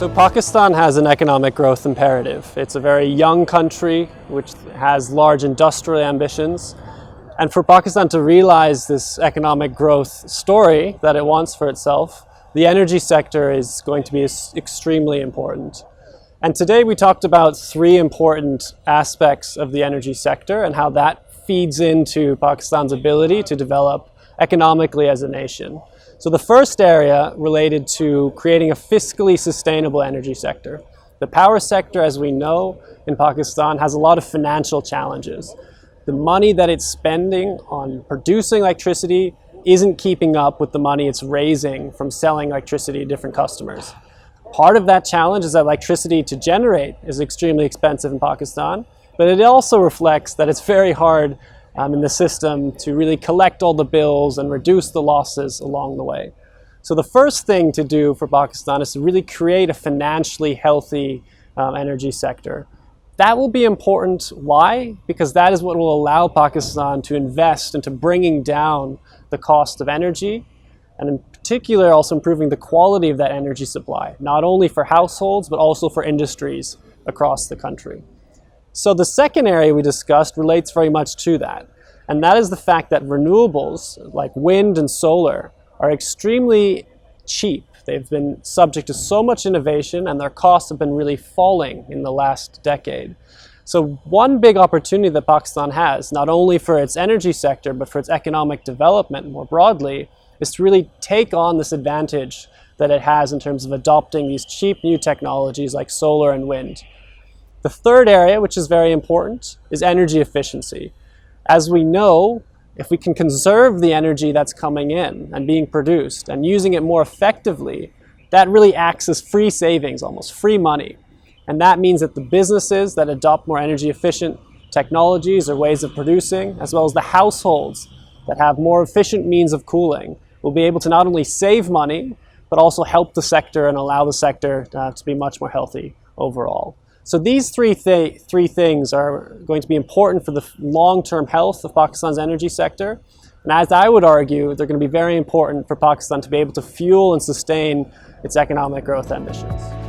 So Pakistan has an economic growth imperative. It's a very young country which has large industrial ambitions. And for Pakistan to realize this economic growth story that it wants for itself, the energy sector is going to be extremely important. And today we talked about three important aspects of the energy sector and how that feeds into Pakistan's ability to develop economically as a nation. So the first area related to creating a fiscally sustainable energy sector. The power sector, as we know, in Pakistan has a lot of financial challenges. The money that it's spending on producing electricity isn't keeping up with the money it's raising from selling electricity to different customers. Part of that challenge is that electricity to generate is extremely expensive in Pakistan, but it also reflects that it's very hard in the system to really collect all the bills and reduce the losses along the way. So the first thing to do for Pakistan is to really create a financially healthy energy sector. That will be important. Why? Because that is what will allow Pakistan to invest into bringing down the cost of energy, and in particular also improving the quality of that energy supply, not only for households, but also for industries across the country. So the second area we discussed relates very much to that, and that is the fact that renewables like wind and solar are extremely cheap. They've been subject to so much innovation and their costs have been really falling in the last decade. So one big opportunity that Pakistan has, not only for its energy sector, but for its economic development more broadly, is to really take on this advantage that it has in terms of adopting these cheap new technologies like solar and wind. The third area, which is very important, is energy efficiency. As we know, if we can conserve the energy that's coming in and being produced and using it more effectively, that really acts as free savings, almost free money. And that means that the businesses that adopt more energy efficient technologies or ways of producing, as well as the households that have more efficient means of cooling, will be able to not only save money, but also help the sector and allow the sector to be much more healthy overall. So these three things are going to be important for the long-term health of Pakistan's energy sector. And as I would argue, they're going to be very important for Pakistan to be able to fuel and sustain its economic growth ambitions.